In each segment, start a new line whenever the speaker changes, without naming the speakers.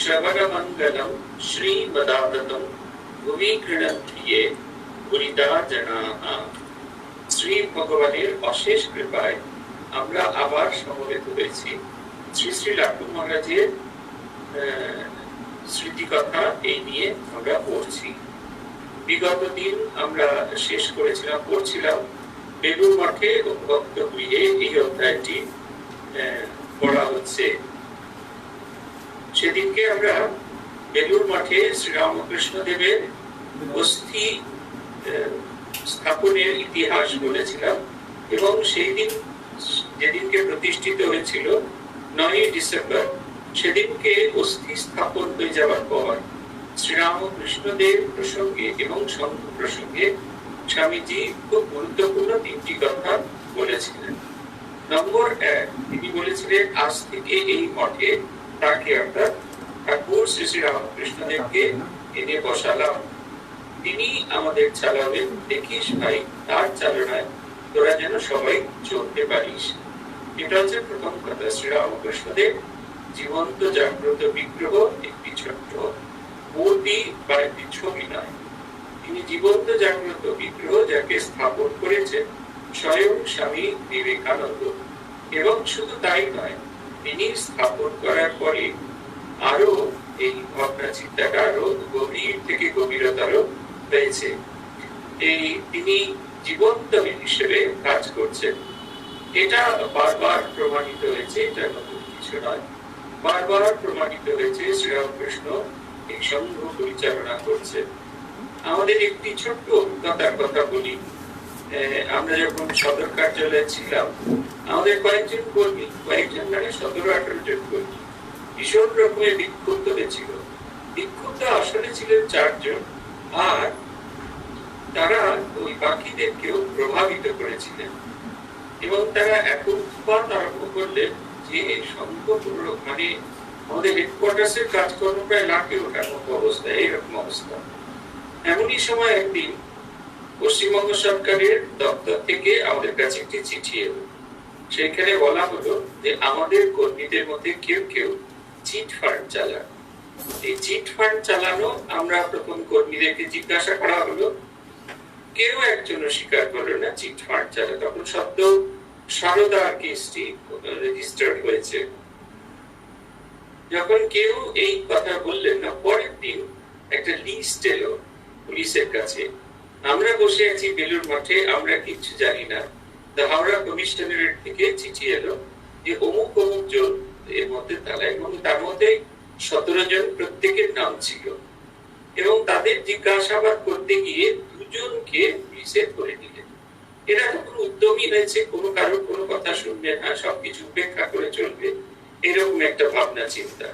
শ্রবণমঙ্গলম শ্রীমদাততম ভুবি গৃহন্তি য়ে পুরিতা জনাঃ। শ্রী ভগবানের অশেষ কৃপায় আমরা আবার সমবেত হয়েছি শ্রী শ্রী লাট্টু মহারাজের স্মৃতিকথা এই নিয়ে আমরা পড়ছি। বিগত দিন আমরা শেষ পড়ছিলাম বেলুর মঠে ও ভক্ত গৃহে এই অধ্যায়টি পড়া হচ্ছে। সেদিনকে আমরা বেলুর মঠে শ্রীরামকৃষ্ণ দেবের অস্থি স্থাপনের ইতিহাস বলেছিলাম এবং সেই দিন যেদিনকে প্রতিষ্ঠিত হয়েছিল 9 ডিসেম্বর, সেদিনকে অস্থি স্থাপন হয়ে যাওয়ার পর শ্রীরামকৃষ্ণ দেব প্রসঙ্গে এবং সংঘ প্রসঙ্গে স্বামীজি খুব গুরুত্বপূর্ণ 3টি কথা বলেছিলেন। নম্বর 1, তিনি বলেছিলেন আজ থেকে এই মঠে তাকে অর্থাৎ ঠাকুর শ্রী শ্রী রামকৃষ্ণ দেবকে এনে বসালাম, তিনি আমাদের চালাবেন, দেখিস ভাই তার চালনায় তোরা যেন সবাই চলতে পারিস। এটা হচ্ছে প্রথম কথা। শ্রীরামকৃষ্ণ দেব জীবন্ত জাগ্রত বিগ্রহ, একটি ছোট্ট মূর্তি বা একটি ছবি নয়, তিনি জীবন্ত জাগ্রত বিগ্রহ, যাকে স্থাপন করেছেন স্বয়ং স্বামী বিবেকানন্দ। এবং শুধু তাই নয়, তিনি স্থাপন করার পরে আরো এই ভাবনা চিন্তাটা আরো গভীর থেকে গভীরতর হয়েছে। এই তিনি জীবন্ত হিসেবে কাজ করছেন, এটা বারবার প্রমাণিত হয়েছে, এটা নতুন কিছু নয়। বারবার প্রমাণিত হয়েছে শ্রীরামকৃষ্ণ এই সংঘ পরিচালনা করছেন। আমাদের একটি ছোট্ট অভিজ্ঞতার কথা বলি। আমরা যখন সদর কার্যালয়ে ছিলাম, আমাদের কয়েকজন কর্মী, 17-18 জন কর্মী ভীষণ রকমের বিক্ষুব্ধ হয়েছিল। বিক্ষুব্ধ আসলে ছিলেন 4 জন, আর তারা ওই বাকিদেরকেও প্রভাবিত করেছিলেন এবং তারা এত উৎপাত আরম্ভ করলেন যে সংঘ মানে আমাদের হেডকোয়ার্টার্সের কাজকর্ম প্রায় লাটে ওঠার মতো অবস্থা, এইরকম অবস্থা। এমনই সময় একদিন পশ্চিমবঙ্গ সরকারের দপ্তর থেকে আমাদের কাছে একটি চিঠি এলো। সেখানে বলা হলো যে আমাদের কর্মীদের মধ্যে কেউ কেউ চিট ফান্ড চালান। এই চিট ফান্ড চালানো, আমরা প্রথম কর্মীদেরকে জিজ্ঞাসা করা হলো, কেউ একজনও স্বীকার করলো না চিট ফান্ড চালা। তখন সদ্য সারদার কেসটি রেজিস্টার্ড হয়েছে। যখন কেউ এই কথা বললেন না, পরের দিন একটা লিস্ট এলো পুলিশের কাছে। আমরা বসে আছি বেলুর মঠে, আমরা কিছু জানি না। হাওড়া কমিশনারেট থেকে চিঠি এলো যে অমুক অমুক জন এর মধ্যে তালা, এবং তার মধ্যে 17 জন, প্রত্যেকের নাম ছিল। এবং তাদের জিজ্ঞাসাবাদ করতে গিয়ে 2 জনকে পুলিশে ধরে নিলেন। এরা তখন উদ্যমী হয়েছে, কোনো কারোর কোনো কথা শুনবে না, সবকিছু উপেক্ষা করে চলবে, এরকম একটা ভাবনা চিন্তা।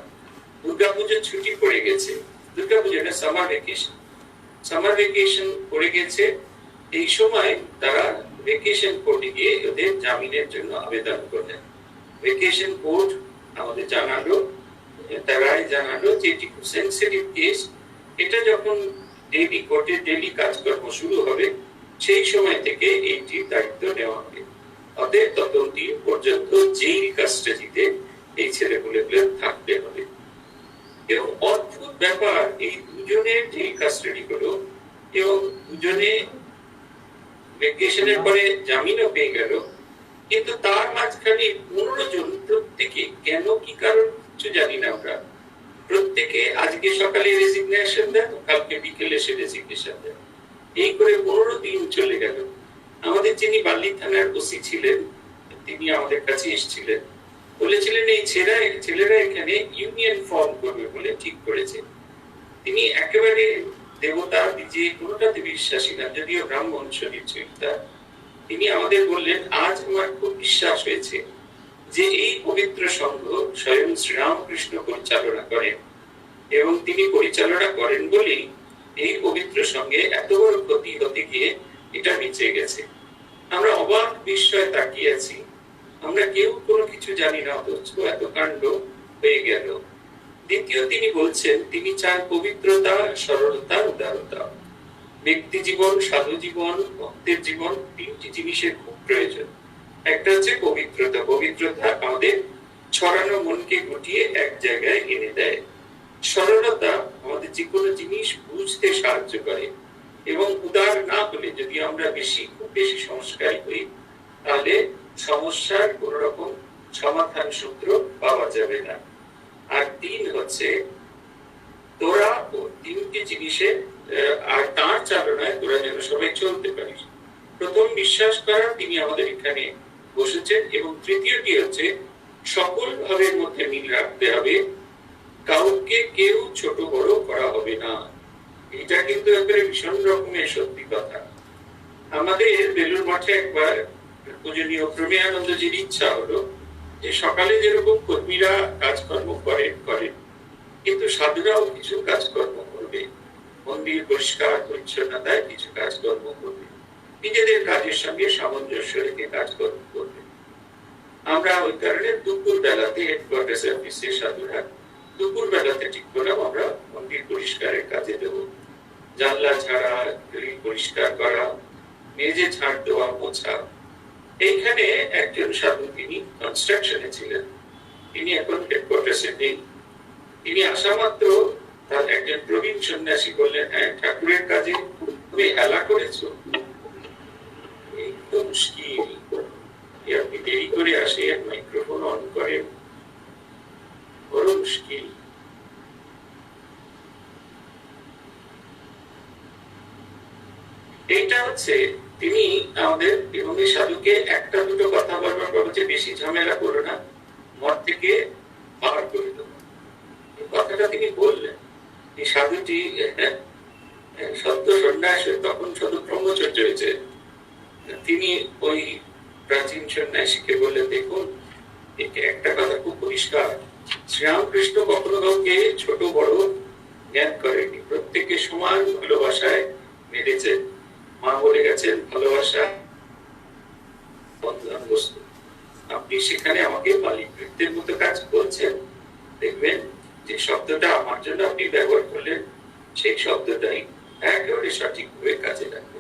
দুর্গাপুজোর ছুটি পড়ে গেছে, দুর্গাপুজো না, সামার ভ্যাকেশন পড়ে গেছে। এই সময় তারা ভ্যাকেশন কোর্টে গিয়ে ওদের জামিনের জন্য আবেদন করলেন। ভ্যাকেশন কোর্ট আমাদের জানালো, তারাই জানালো যে এটি খুব সেনসিটিভ কেস, এটা যখন ডেইলি কোর্টে ডেইলি কাজকর্ম শুরু হবে সেই সময় থেকে এইটি দায়িত্ব নেওয়া হবে। অতএব ততদিন পর্যন্ত জেল কাস্টাডিতে এই ছেলেগুলোগুলো থাকতে হবে। এবং অদ্ভুত ব্যাপার, এই 2 জনের জেল কাস্টাডি হলো এবং 2 জনে ভ্যাকেশনের পরে জামিনও পেয়ে গেল, কিন্তু তার মাঝখানে 15 জন প্রত্যেকে কেন কি কারণ কিছু জানি না আমরা, প্রত্যেকে আজকে সকালে রেজিগনেশন দেন, কালকে বিকেলে সে রেজিগনেশন দেন, এই করে 15 দিন চলে গেল। আমাদের যিনি বালি থানার ওসি ছিলেন, তিনি আমাদের কাছে এসেছিলেন, বলেছিলেন এই ছেলেরা এখানে ইউনিয়ন ফর্ম করবে বলে ঠিক করেছে। তিনি একেবারে দেবতা যে কোনোটাতে বিশ্বাসী না, যদিও ব্রাহ্মণ শরীর চিন্তা। তিনি আমাদের বললেন, আজ আমার খুব বিশ্বাস হয়েছে যে এই পবিত্র সংঘ স্বয়ং শ্রীরামকৃষ্ণ পরিচালনা করেন, এবং তিনি পরিচালনা করেন বলেই এই পবিত্র সঙ্গে এত বড় ক্ষতি হতে গিয়ে এটা বেঁচে গেছে। আমরা অবাক বিস্ময়ে তাকিয়ে আছি, আমরা কেউ কোনো কিছু জানি না, অথচ এত কাণ্ড হয়ে গেল। দ্বিতীয়, তিনি বলছেন তিনি চান পবিত্রতা, সরলতা, উদারতা। ব্যক্তি জীবন, সাধু জীবন, ভক্তের জীবন, 3টি জিনিসের খুব প্রয়োজন। একটা হচ্ছে পবিত্রতা। পবিত্রতা আমাদের ছড়ানো মনকে গুটিয়ে এক জায়গায় এনে দেয়। হবে না। আর 3 হচ্ছে তোরা ও 3টি জিনিসে আর তার চালনায় তোরা যেন সবাই চলতে পারিস। প্রথম বিশ্বাস করা তিনি আমাদের এখানে বসেছেন, এবং তৃতীয়টি হচ্ছে সকল ভাবের মধ্যে মিল রাখতে হবে, কাউকে কেউ ছোট বড় করা হবে না। এটা কিন্তু একেবারে ভীষণ রকমের সত্যি কথা। আমাদের বেলুর মাঠে একবার পূজনীয় প্রমেয়ানন্দজির ইচ্ছা হলো যে সকালে যেরকম কর্মীরা কাজকর্ম করেন কিন্তু সাধুরাও কিছু কাজকর্ম করবে, মন্দির পরিষ্কার পরিচ্ছন্নতায় কিছু কাজকর্ম করবে, নিজেদের কাজের সঙ্গে সামঞ্জস্য রেখে কাজকর্ম করবে। আমরা ওই কারণে দুপুর বেলাতে হেডকোয়ার্টার্স অফিসে সাধুরা দুপুর বেলাতে ঠিক করলাম আমরা মন্দির পরিষ্কারের কাজে দেবো। জানলা ঝাড়া, গ্রিল পরিষ্কার করা, মেঝে ঝাড় দেওয়া, মোছা। এইখানে একজন সাধু, তিনি কনস্ট্রাকশনে ছিলেন, তিনি এখন হেডকোয়ার্টার্সে নেই। তিনি আসা মাত্র তার একজন প্রবীণ সন্ন্যাসী বললেন, হ্যাঁ ঠাকুরের কাজে তুমি হেলা করেছো, এই তো মুশকিল, আপনি দেরি করে আসে মাইক্রোফোন অন করেন, বড় মুশকিল। এইটা হচ্ছে তিনি আমাদের এবং এই সাধুকে একটা দুটো কথা বলবার পর হচ্ছে বেশি ঝামেলা করো না, মঠ থেকে বার করে দেবো, এই কথাটা তিনি বললেন। এই সাধুটি সত্য সন্ন্যাস, তখন শুধু ব্রহ্মচর্য হয়েছে, তিনি ওই প্রাচীন সন্ন্যাসীকে বললেন, দেখুন একটা কথা খুব পরিষ্কার, শ্রীরামকৃষ্ণ কখনো কাউকে ছোট বড় জ্ঞান করেনি, প্রত্যেককে সমান ভালোবাসায় মেরেছেন। মা বলে গেছেন ভালোবাসা বন্ধন বস্তু। আপনি সেখানে আমাকে মালিক বৃত্তের মতো কাজ করছেন, দেখবেন যে শব্দটা আমার জন্য আপনি ব্যবহার করলেন সেই শব্দটাই একেবারে সঠিকভাবে কাজে লাগবে।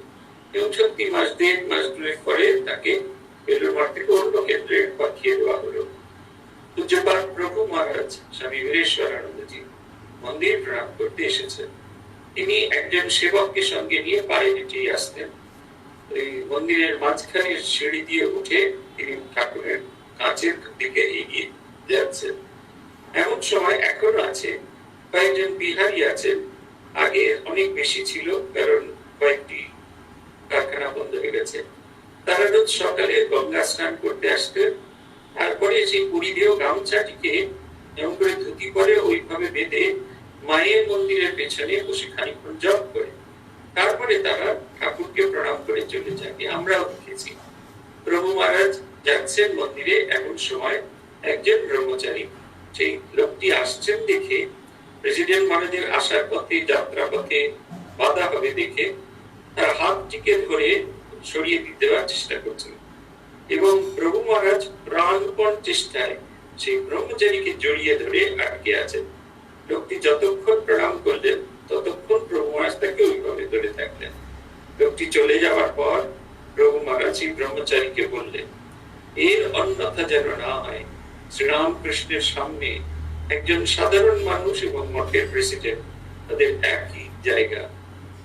এবং সত্যি মাস 1.5 পরে তাকে বেলুর মঠ থেকে অন্য কেন্দ্রে পাঠিয়ে দেওয়া হলো। পূজ্যপাদ প্রভু মহারাজ স্বামী বীরেশ্বরানন্দজি মন্দির প্রণাম করতে এসেছেন। তিনি একজন সেবককে সঙ্গে নিয়ে পায়ে হেঁটেই আসতেন। ওই মন্দিরের মাঝখানে সিঁড়ি দিয়ে উঠে তিনি ঠাকুরের কাছের দিকে এগিয়ে যাচ্ছেন। এমন সময় এখনো আছে, কয়েকজন বিহারি আছেন, আগে অনেক বেশি ছিল কারণ কয়েকটি কারখানা বন্ধ হয়ে গেছে। তারা রোজ সকালে গঙ্গা স্নান করতে আসতেন, তারপরে সেই পরিধেয় গামছাটিকে এমন করে ধুতি পরে ওইভাবে বেঁধে মায়ের মন্দিরের পেছনে বসে খানিকক্ষণ জপ করে তারপরে তারা ঠাকুরকে প্রণাম করে চলে যান। আমরাও দেখেছি। প্রভু মহারাজ যাচ্ছেন মন্দিরে, এমন সময় একজন ব্রহ্মচারী সেই লোকটি আসছেন দেখে, প্রেসিডেন্ট মহারাজের আসার পথে যাত্রা পথে বাধা হবে দেখে তার হাতটিকে ধরে সরিয়ে দিতে দেওয়ার চেষ্টা করছেন, এবং প্রভু মহারাজ প্রাণপণ চেষ্টায় সেই ব্রহ্মচারীকে জড়িয়ে ধরে আটকে আছেন। লোকটি যতক্ষণ প্রণাম করলেন ততক্ষণ প্রভু মহারাজ তাকে ওইভাবে ধরে থাকলেন। লোকটি চলে যাওয়ার পর প্রভু মহারাজ এই ব্রহ্মচারীকে বললেন, এর অন্যথা যেন না হয়। শ্রীরামকৃষ্ণের সামনে একজন সাধারণ মানুষ এবং মঠের প্রেসিডেন্ট, তাদের একই জায়গা,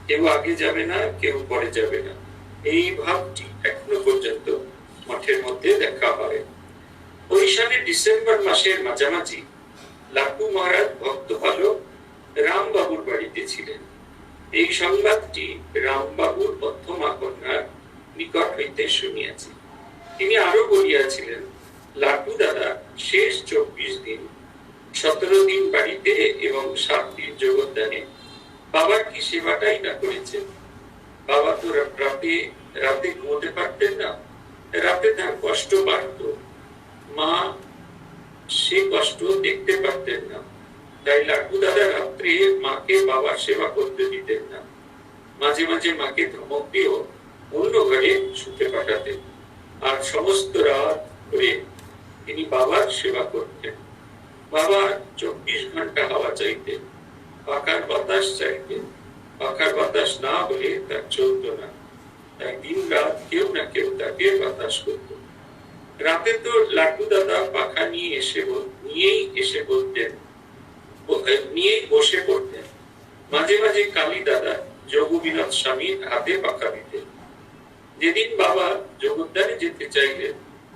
কেউ আগে যাবে না, কেউ পরে যাবে না। এই ভাবটি এখনো পর্যন্ত মঠের মধ্যে দেখা হয়। ওই সালে ডিসেম্বর মাসের মাঝামাঝি লাটু মহারাজ ভক্ত ভালো রামবাবুর বাড়িতে ছিলেন। এই সংবাদটি রামবাবুর মধ্যমা কন্যার নিকট হইতে শুনিয়াছি। তিনি আরো বলিয়াছিলেন, লাটু দাদা শেষ 24 দিন 17 দিন বাড়িতে এবং 7 দিন জগদ্দানে বাবার কি সেবাটাই না করেছেন। বাবা তো রাতে ঘুমোতে পারতেন না, রাতে তার কষ্ট বাড়ত, মা সে কষ্ট দেখতে পারতেন না, তাই লাটু দাদা রাত্রে মাকে বাবার সেবা করতে দিতেন না। মাঝে মাঝে মাকে ধমক দিয়েও অন্য ঘরে শুতে পাঠাতেন, আর সমস্ত রাত ধরে তিনি বাবার সেবা করতেন। বাবা 24 ঘন্টা হাওয়া চাইতেন, পাখার বাতাস চাইতেন, পাখার বাতাস না হলে তার চলত না, তাই দিন রাত কেউ না কেউ তাকে বাতাস করত। রাতে তো লাটু দাদা পাখা নিয়েই বসে পড়তেন। মাঝে মাঝে কালী দাদা যোগ বিনোদ স্বামীর হাতে পাখা দিতেন। যেদিন বাবা জগদ্দানে যেতে চাইলেন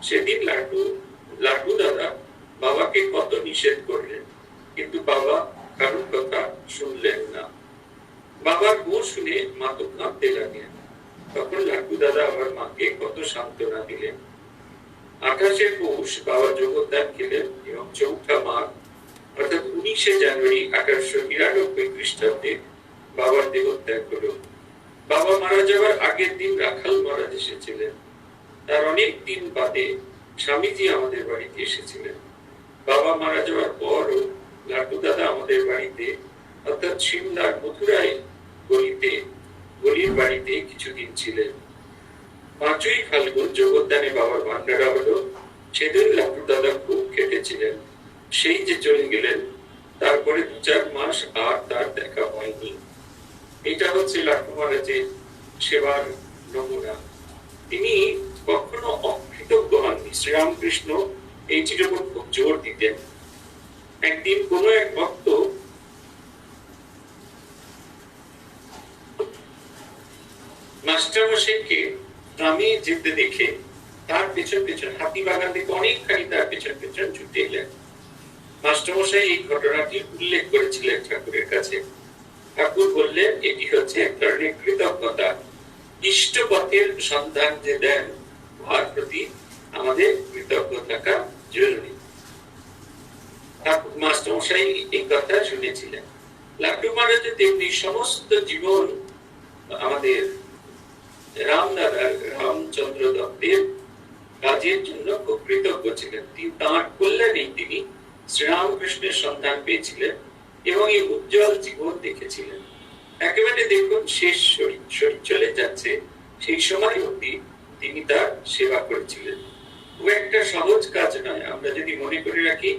সেদিন লাটু দাদা বাবাকে কত নিষেধ করলেন, কিন্তু বাবা কারোর কথা শুনলেন না। বাবার গুণ শুনে মা তো কাঁদতে লাগলেন। তখন লাট্টু দাদা আবার মাকে কত সান্ত্বনা দিলেন। 28শে পৌষ বাবা জগদ্দান খেলেন এবং 4ঠা মাঘ অর্থাৎ 19শে জানুয়ারি 1899 খ্রিস্টাব্দে বাবার দেহত্যাগ হলো। বাবা মারা যাওয়ার আগের দিন রাখাল মহারাজ এসেছিলেন। তার অনেক দিন বাদে স্বামীজি আমাদের বাড়িতে এসেছিলেন। বাবা মারা যাওয়ার পরও লাট্টু দাদা আমাদের বাড়িতে অর্থাৎ সিমলার মথুরায় গলির বাড়িতে কিছুদিন ছিলেন। 5ই ফাল্গুন জগদ্দানে বাবার ভান্ডারা হলো। সেদিন লাট্টু দাদা খুব কেটেছিলেন। সেই যে চলে গেলেন, তারপরে 2-4 মাস আর তার দেখা হয়নি। এটা হচ্ছে লাট্টু মহারাজের সেবার নমুনা। তিনি কখনো অকৃতজ্ঞ হননি। শ্রীরামকৃষ্ণ এইটির উপর খুব জোর দিতেন। একদিন কোন এক ভক্ত মাস্টারমশাইকে গ্রামে যেতে দেখে তার পেছন পেছন হাতি বাগান থেকে অনেকখানি তার পেছন পেছন ছুটে এলেন। মাস্টারমশাই এই ঘটনাটি উল্লেখ করেছিলেন ঠাকুরের কাছে। ঠাকুর বললেন, এটি হচ্ছে এক ধরনের কৃতজ্ঞতা। ইষ্ট পথের সন্ধান যে দেন, তার প্রতি আমাদের কৃতজ্ঞ থাকা জরুরি। ঠাকুর মাস্টারমশাই এই কথা শুনেছিলেন। লাট্টু মহারাজ তেমনি সমস্ত জীবন আমাদের রামচন্দ্র দত্তের কাজের জন্য খুব কৃতজ্ঞ ছিলেন। তাঁর কল্যাণে তিনি শ্রীরামকৃষ্ণের সন্ধান পেয়েছিলেন এবং এই উজ্জ্বল জীবন দেখেছিলেন। একেবারে দেখুন শেষ শরীর চলে যাচ্ছে, সেই সময় অবধি তিনি তার সেবা করেছিলেন। ও একটা সহজ কাজ নয়। আমরা যদি মনে করে রাখি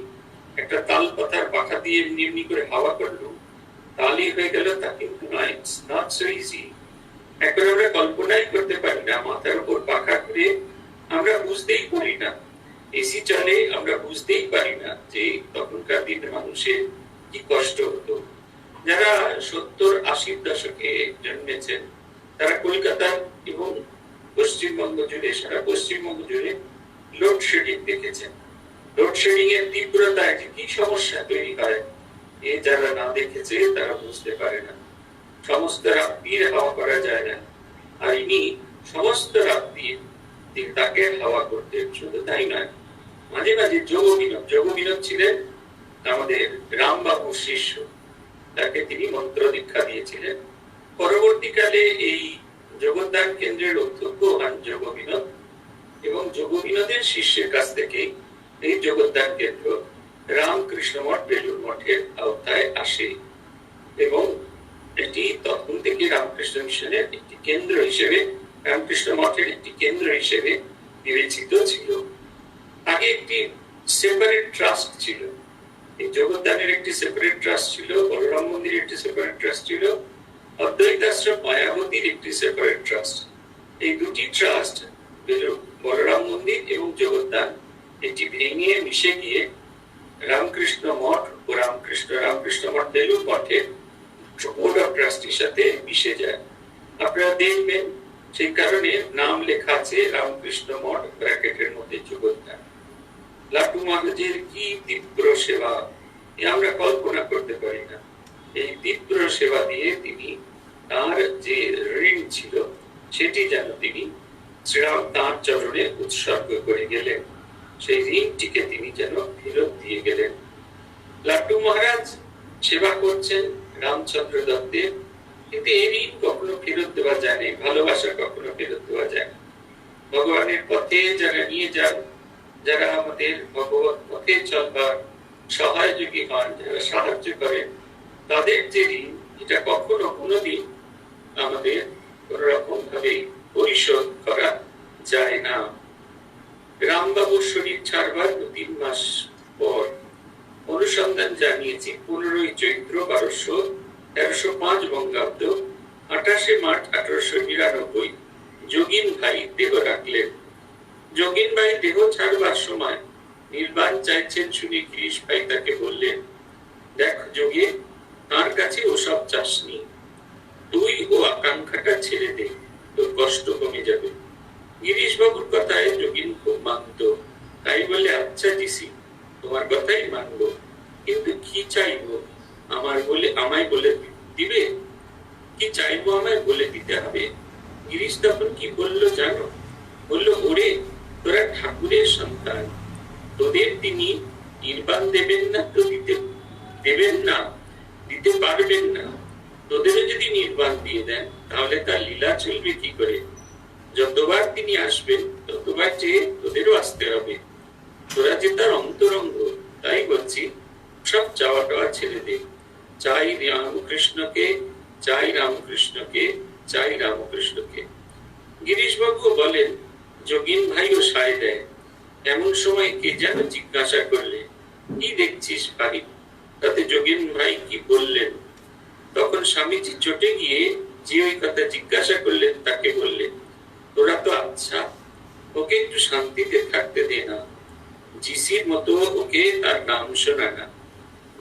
একটা তাল পাতার পাখা দিয়ে এমনি করে হাওয়া করলো তাহলেই হয়ে গেল, তা কিন্তু নয়। It's not so easy. এখন আমরা কল্পনাই করতে পারি না, মাথার উপর পাখা করে আমরা বুঝতেই পারি না। এসি চলে, আমরা বুঝতেই পারি না যে তখনকার দিনের মানুষের কি কষ্ট হতো। যারা 70-80 দশকে জন্মেছেন তারা কলকাতা এবং পশ্চিমবঙ্গ জুড়ে, সারা পশ্চিমবঙ্গ জুড়ে লোডশেডিং দেখেছেন। লোডশেডিং এর তীব্রতা কি সমস্যা তৈরি হয়, এ যারা না দেখেছে তারা বুঝতে পারে না। সমস্ত রাত্রি হাওয়া করা যায় না, আর ইনি সমস্ত রাত্রি তাকে হাওয়া করতে। শুধু তাই নয়, মাঝে মাঝে যোগবিনোদ ছিলেন আমাদের রামবাবুর শিষ্য। তাকে তিনি মন্ত্র দীক্ষা দিয়েছিলেন। পরবর্তীকালে এই জগদ্দান কেন্দ্রের অধ্যক্ষ হন যোগবিনোদ, এবং যোগবিনোদের শিষ্যের কাছ থেকে এই জগদ্দান কেন্দ্র রামকৃষ্ণ মঠ বেলুর মঠের আওতায় আসে এবং এটি তখন থেকে রামকৃষ্ণ মিশনের একটি কেন্দ্র হিসেবে, রামকৃষ্ণ মঠের একটি কেন্দ্র হিসেবে বিবেচিত ছিল। আগে একটি সেপারেট ট্রাস্ট ছিল। এই জগদ্দানের একটি সেপারেট ট্রাস্ট ছিল, বলরাম মন্দিরের একটি সেপারেট ট্রাস্ট ছিল, অদ্বৈত আশ্রম মায়াবতীর একটি সেপারেট ট্রাস্ট। এই দুটি ট্রাস্ট, বলরাম মন্দির এবং জগদ্দান, এটি ভেঙে মিশে গিয়ে রামকৃষ্ণ মঠ ও রামকৃষ্ণ মঠ বেলুর মঠের বোর্ড অফ ট্রাস্টির সাথে মিশে যায়। আপনারা দেখবেন সেই কারণে নাম লেখা আছে রামকৃষ্ণ মঠ ব্র্যাকেটের মধ্যে জগদ্দান। লাট্টু মহারাজের কি তীব্র সেবা, আমরা কল্পনা করতে পারি না। এই তীব্র সেবা দিয়ে তিনি তার যে ঋণ ছিল সেটি যেন তিনি শ্রীরাম তাঁর চরণে উৎসর্গ করে গেলেন, সেই ঋণটিকে তিনি যেন ফেরত দিয়ে গেলেন। লাট্টু মহারাজ সেবা করছেন রামচন্দ্র দত্তের, কিন্তু এই ঋণ কখনো ফেরত দেওয়া যায় না, ভালোবাসা কখনো ফেরত দেওয়া যায় না। ভগবানের পথে যারা নিয়ে যান, যারা আমাদের ভগবত পথে চলবার সহায়যোগী হন, যারা সাহায্য করেন, তাদের যে ঋণ, এটা কখনো কোনোদিন আমাদের কোন রকম ভাবে পরিশোধ করা যায় না। রামবাবুর শরীর ছাড়বার 2-3 মাস পর অনুসন্ধান জানিয়েছি 15ই চৈত্র 1305 বঙ্গাব্দ 28শে মার্চ 1899 যোগিন ভাই দেহ রাখলেন। যোগিন ভাই দেহ ছাড়বার সময় নির্বাণ চাইছেন শুনে গিরিশ ভাই তাকে বললেন, দেখ যোগী, তার কাছে ওসব চাসনি, তুই ও আকাঙ্ক্ষাটা ছেড়ে দে, তোর কষ্ট কমে যাবে। গিরিশ বাবুর কথায় যোগিন খুব মানত, তাই বলে আচ্ছা জিসি, তোমার কথাই মানবো, কিন্তু কি চাইবো আমায় বলে দিবে? কি চাইবো আমায় বলে দিতে হবে। গিরিশ তখন কি বললো জানো? বললো, ওরে তোরা ঠাকুরের সন্তান, তোদের তিনি নির্বাণ দেবেন না তো দিতে পারবেন না। তোদেরও যদি নির্বাণ দিয়ে দেন তাহলে তার লীলা চলবে কি করে? যতবার তিনি আসবেন ততবার যে তোদেরও আসতে হবে। তোরা যে তার অন্তরঙ্গ, তাই বলছি সব চাওয়া টাওয়া ছেড়ে দে। চাই রামকৃষ্ণকে, চাই রামকৃষ্ণকে, চাই রামকৃষ্ণকে। গিরিশ বাবু বলেন, যোগিন ভাইও সায় দেয়। এমন সময় কে যেন জিজ্ঞাসা করলে, কি দেখছিস ভাই? তাতে যোগিন ভাই কি বললেন? তখন স্বামীজি চটে গিয়ে যে ওই কথা জিজ্ঞাসা করলেন তাকে বললেন, তোরা তো আচ্ছা, ওকে একটু শান্তিতে থাকতে দে না। জিসির মতো ওকে তার নাম শোনা না।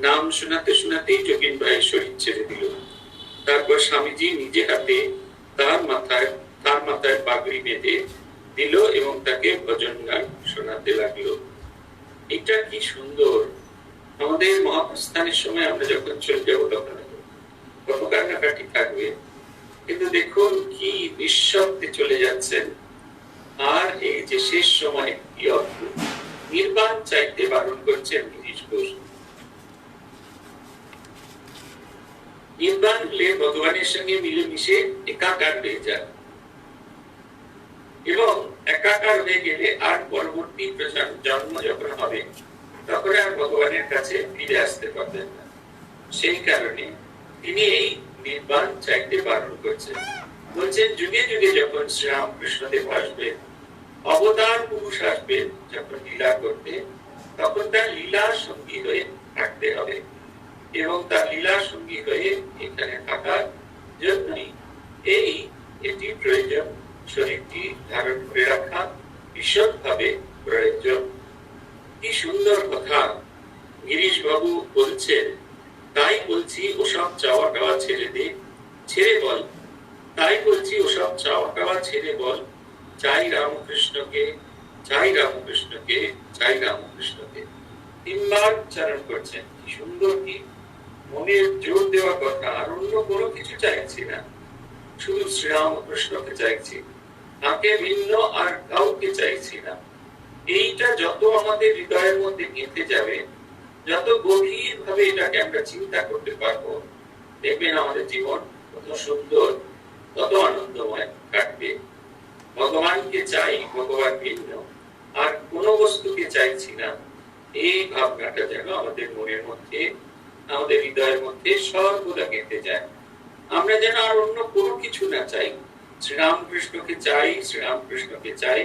নাম শোনাতে শোনাতেই যোগিন ভাই শরীর ছেড়ে দিল। তারপর স্বামীজি নিজে হাতে তার মাথায় পাগড়ি বেঁধে দিল এবং তাকে ভজন গান শোনাতে লাগলো। এটা কি সুন্দর! আমাদের মহাপ্রস্থানের সময় আমরা যখন চলে যাবো তখন কত কান্নাকাটি থাকবে, কিন্তু দেখুন কি নিঃশব্দে চলে যাচ্ছেন। আর এই যে শেষ সময় কি অদ্ভুত, নির্বাণ চাইতে বারণ করছেন গিরিশ ঘোষ। নির্বাণ হলে ভগবানের সঙ্গে মিলেমিশে একাকার হয়ে যায়, এবং একাকার হয়ে গেলে আর পরবর্তী জন্ম যখন হবে তখন আর ভগবানের কাছে ফিরে আসতে পারবেন না। সেই কারণে তিনি এই নির্বাণ চাইতে বারণ করছেন। বলছেন, যুগে যুগে যখন শ্রীরামকৃষ্ণদেব আসবেন, অবতার পুরুষ আসবেন যখন লীলা করতে, তখন তার লীলা সঙ্গী হয়ে থাকতে হবে, এবং তার লীলা সঙ্গী হয়ে এখানে থাকার জন্যই এটি প্রয়োজন। শরীরটি ধারণ করে রাখা ভীষণভাবে প্রয়োজন। কি সুন্দর কথা গিরিশ বাবু বলছেন। তাই বলছি ওসব চাওয়া টাওয়া ছেড়ে বল। তাই বলছি ওসব চাওয়া টাওয়া ছেড়ে বল, চাই রামকৃষ্ণকে, চাই রামকৃষ্ণকে, চাই রামকৃষ্ণকে। তিনবার উচ্চারণ করছেন। কি সুন্দর, কি মনের জোর দেওয়া কথা। আর অন্য কোনো কিছু চাইছি না, শুধু শ্রীরামকৃষ্ণকে চাইছি, তাকে ভিন্ন আর কাউকে চাইছি না। এইটা যত আমাদের হৃদয়ের মধ্যে গেঁথে যাবে, যত গভীর ভাবে এটাকে আমরা চিন্তা করতে পারবো, দেখবেন আমাদের জীবন কত সুন্দর, কত আনন্দময় কাটবে। ভগবানকে চাই, ভগবান ভিন্ন, আর কোন বস্তুকে চাইছি না। এই ভাবনাটা যেন আমাদের মনের মধ্যে, আমাদের হৃদয়ের মধ্যে সর্বদা গেঁথে যায়। আমরা যেন আর অন্য কোনো কিছু না চাই, শ্রীরামকৃষ্ণকে চাই, শ্রীরামকৃষ্ণকে চাই,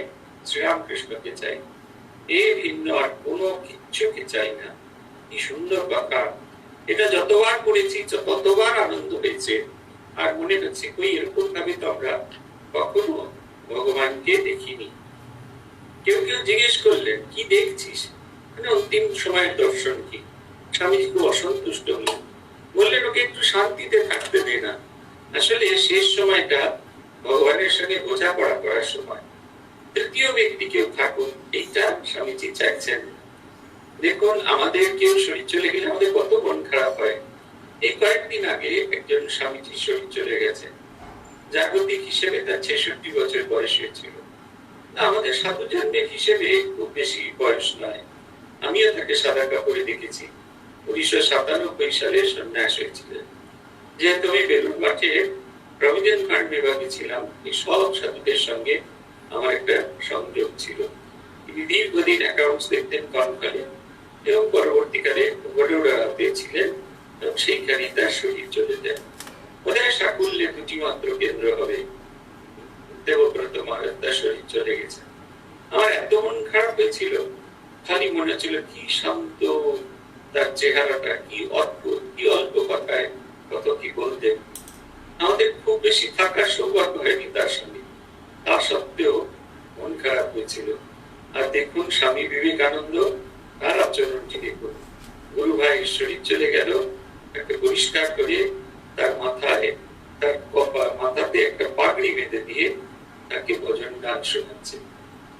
শ্রীরামকৃষ্ণকে চাই। এই ভিন্ন আর কোনো কিছুকে চাই না। কি সুন্দর কথা! এটা যতবার করেছি ততবার আনন্দ হয়েছে, আর মনে হচ্ছে কই এরকম ভাবে তো আমরা কখনো ভগবানকে দেখিনি। কেউ কেউ জিজ্ঞেস করলেন, কি দেখছিস? অন্তিম সময়ের দর্শন কি? স্বামীজি খুব অসন্তুষ্ট হলেন, বললেন, ওকে একটু শান্তিতে থাকতে দে না। আসলে শেষ সময়টা ভগবানের সঙ্গে বোঝাপড়া করার সময়, তৃতীয় ব্যক্তি কেউ থাকুন, এইটা স্বামীজি চাইছেন। দেখুন, আমাদের কেউ শরীর চলে গেলে আমাদের কত মন খারাপ হয়। এই কয়েকদিন আগে একজন স্বামীজির শরীর চলে গেছে। জাগতিক হিসেবে তার 66 বছর বয়স হয়েছিল। আমাদের সাধুজনদের হিসেবে খুব বেশি বয়স নয়। আমিও তাকে সাদা কাপড়ে দেখেছি। 1997 সালে সন্ন্যাস হয়েছিলেন। যেহেতু আমি বেলুড় মাঠে প্রভিডেন্ট ফান্ড বিভাগে ছিলাম, এই সব সাধুদের সঙ্গে আমার একটা সংযোগ ছিল। তিনি দীর্ঘদিন অ্যাকাউন্টস দেখতেন কনকালে, এবং পরবর্তীকালে বড়োড়াতে ছিলেন, এবং সেইখানে তার শরীর চলে যায়। ওদের সাকুল্যে দুটি মাত্র কেন্দ্র হবে। দেবব্রত মহারাজ তার শরীর চলে গেছে। আমার এত মন খারাপ হয়েছিল, খালি মনে হচ্ছিল কি শান্ত তার চেহারাটা, কি অদ্ভুত, কি অল্প কথায় কত কি বলতেন। আমাদের খুব বেশি থাকার সৌভাগ্য হয়নি তার সঙ্গে, তা সত্ত্বেও মন খারাপ হয়েছিল। আর দেখুন স্বামী বিবেকানন্দ, তার আচরণটি দেখুন। গুরু ভাই শরীর চলে গেল, একটা পরিষ্কার করে তার মাথাতে একটা পাগড়ি বেঁধে দিয়ে তাকে ভজন গান শোনাচ্ছে।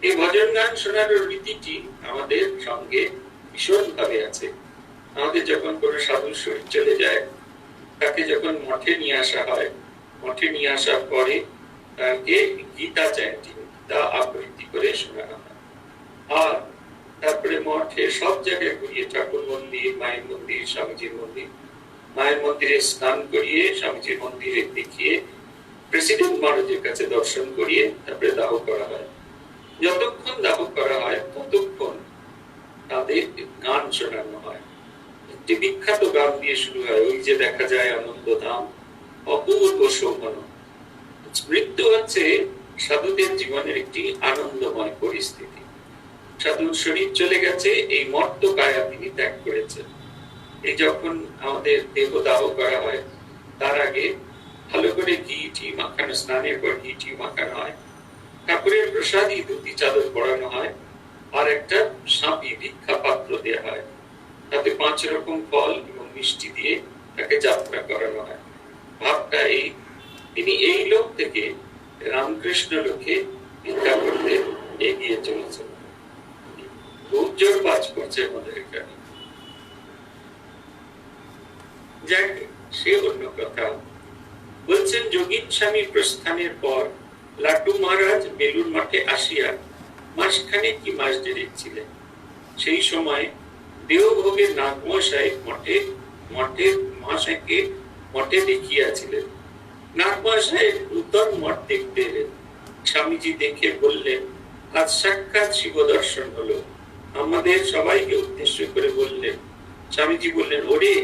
এই ভজন গান শোনানোর রীতিটি আমাদের সঙ্গে ভীষণ ভাবে আছে। আমাদের যখন কোনো সাধুর শরীর চলে যায়, তাকে যখন মঠে নিয়ে আসা হয়, মঠে নিয়ে আসার পরে তাকে গীতা চ্যান্টিং, গীতা আবৃত্তি করে শোনানো হয়। আর তারপরে মঠে সব জায়গায় ঘুরিয়ে, ঠাকুর মন্দির, মায়ের মন্দির, স্বামীজির মন্দির, মায়ের মন্দিরে স্নান করিয়ে, স্বামীজির মন্দিরে দেখিয়ে, প্রেসিডেন্ট মহারাজের কাছে দর্শন করিয়ে তারপরে দাহ করা হয়। যতক্ষণ দাহ করা হয় ততক্ষণ তাদের গান শোনানো হয়। একটি বিখ্যাত গান দিয়ে শুরু হয়, ওই যে দেখা যায় আনন্দধাম অপূর্ব শোভন। মৃত্যু হচ্ছে সাধুদের জীবনের একটি আনন্দময় পরিস্থিতি। সাধুর শরীর চলে গেছে, এই মর্ত কায়া তিনি ত্যাগ করেছেন। এই যখন আমাদের দেহ দাহ করা হয়, তার আগে ভালো করে ঘি টি মাখানো, স্নানের পর ঘি টি মাখানো হয়, ঠাকুরের প্রসাদী ধুতি চাদর পরানো হয়, আর একটা সাপি ভিক্ষা পাত্র দেওয়া হয়, তাতে 5 রকম ফল এবং মিষ্টি দিয়ে তাকে যাত্রা করানো হয়। ভাবটা এই, তিনি এই লোক থেকে রামকৃষ্ণ লোকে ভিক্ষা করতে এগিয়ে চলেছেন। খুব জোর কাজ করছে আমাদের এখানে। যাক, সে অন্য কথা। বলছেন, যোগীন স্বামী প্রস্থানের পর লাটু মহারাজ বেলুর মঠে আসিয়া মাসখানে কি মাস দেড়েক ছিলেন। সেই সময় দেওভোগের নাগমশাই মঠের মহাশয়কে মঠে দেখিয়াছিলেন। নাগমশাই নূতন মঠ দেখতে এলেন। স্বামীজি দেখে বললেন, আজ সাক্ষাৎ শিব দর্শন হলো। আমাদের সবাইকে উদ্দেশ্য করে বললেন। স্বামীজি বললেন, ওরে,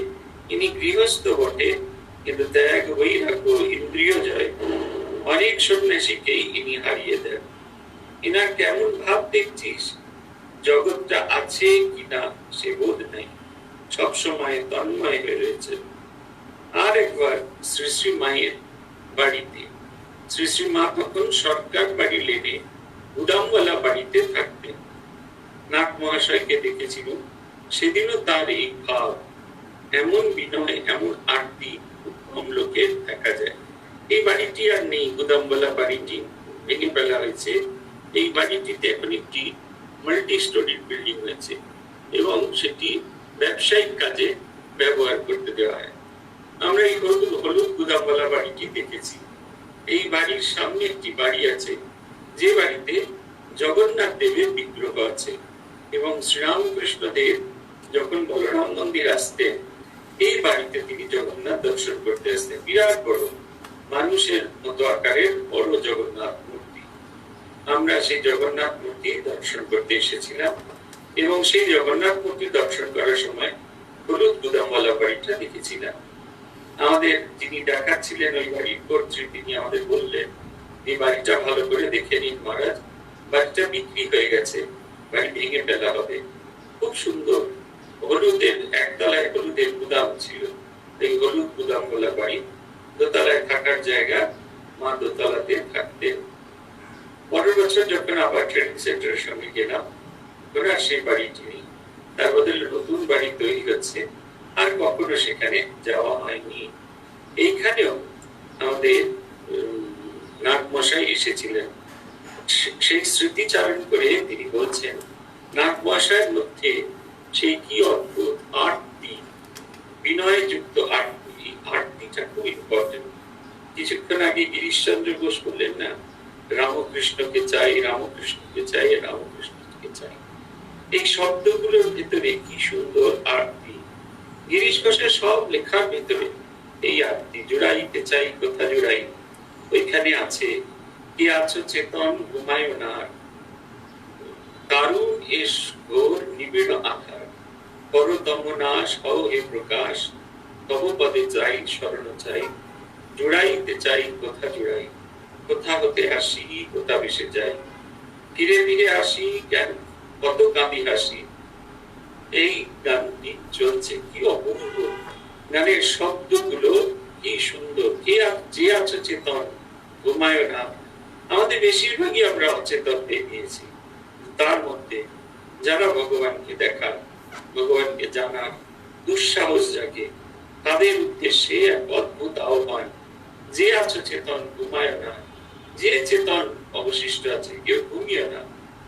ইনি গৃহস্থ বটে, কিন্তু ত্যাগ, বৈরাগ্য, ইন্দ্রিয় জয় অনেক সন্ন্যাসীকেই ইনি হারিয়ে দেন। ইনার কেমন ভাব দেখছিস? জগৎটা আছে কিনা সে বোধ নাই, সবসময় তন্ময় হয়ে রয়েছে। আর একবার শ্রী শ্রী মায়ের বাড়িতে, শ্রী শ্রী মা তখন সরকার বাড়ি লেনে গুদামওয়ালা বাড়িতে থাকতেন। নাগ মহাশয়কে দেখেছিল, সেদিনও তার এই ভাব, এমন বিনয়, এমন আরতি কম লোকের দেখা যায়। এই বাড়িটি আর নেই, গুদামওয়ালা বাড়িটি ভেঙে ফেলা হয়েছে। এই বাড়িটিতে এখন একটি মাল্টি স্টোরি বিল্ডিং হয়েছে এবং সেটি ব্যবসায়িক কাজে ব্যবহার করতে দেওয়া হয়। আমরা এই হলুদ গুদামওয়ালা বাড়িটি দেখেছি। এই বাড়ির সামনে একটি বাড়ি আছে, যে বাড়িতে জগন্নাথ দেবের বিগ্রহ আছে এবং শ্রীরামকৃষ্ণ দেব যখন বলরাম মন্দির আসতেন, এই বাড়িতে তিনি জগন্নাথ দর্শন করতে আসতেন। বিরাট বড়, মানুষের মতো আকারের বড় জগন্নাথ মূর্তি। আমরা সেই জগন্নাথ মূর্তি দর্শন করতে এসেছিলাম এবং সেই জগন্নাথ মূর্তি দর্শন করার সময় হলুদ গুদামওয়ালা বাড়িটা দেখেছিলাম। আমাদের যিনি দেখাচ্ছিলেন ওই বাড়ির কর্ত্রী, তিনি আমাদের বললেন, এই বাড়িটা ভালো করে দেখে নিন মহারাজ, বাড়িটা বিক্রি হয়ে গেছে, বাড়ি ভেঙে ফেলা হবে। খুব সুন্দর, হলুদের একতলায় হলুদের গুদাম ছিল। এই হলুদ গুদামওয়ালা বাড়ি, দোতলায় থাকার জায়গা, মা দোতলাতে থাকতেন। পরের বছর যখন আবার ট্রেনিং সেন্টারের সঙ্গে গেলাম, ওরা সেই বাড়িটি নেই, তার বদলে নতুন বাড়ি তৈরি হচ্ছে, আর কখনো সেখানে যাওয়া হয়নি। এইখানেও আমাদের নাগমশাই এসেছিলেন। সেই স্মৃতিচারণ করে তিনি বলছেন, নাগমশাইয়ের মধ্যে সেই কি অদ্ভুত আরতি, বিনয় যুক্ত আরতি, আরতিটা খুব ইম্পর্টেন্ট। কিছুক্ষণ আগে গিরিশচন্দ্র ঘোষ বললেন না, রামকৃষ্ণকে চাই, রামকৃষ্ণকে চাই, রামকৃষ্ণকে চাই। এই শব্দগুলোর ভিতরে কি সুন্দর আরতি। গিরিশ ঘোষের সব লেখার ভিতরে এই আরতি, জুড়াইতে চাই কথা জুড়াই, ওইখানে আছে, কে আছো চেতন ঘুমায় না, দারুণ এস ঘোর নিবিড় আধার, পরতম নাশ হও হে প্রকাশ, তব পদে চাই শরণ চাই, জুড়াইতে চাই কথা জুড়াই, কোথা হতে আসি কোথা ভেসে যাই, ধীরে ধীরে আসি কেন কত কাঁদি হাসি। এই গানটি চলছে, কি অপূর্ব গানের শব্দগুলো, কি সুন্দর। কে যে আছে চেতন ঘুমায় না, আমাদের বেশিরভাগই আমরা অচেতন পেয়েছি। তার মধ্যে যারা ভগবানকে দেখার, ভগবানকে জানার দুঃসাহস জাগে, তাদের উদ্দেশ্যে এক অদ্ভুত আহ্বান, যে আছো চেতন ঘুমায় না, যে চেতন অবশিষ্ট আছে কেউ ঘুমিয়ে না,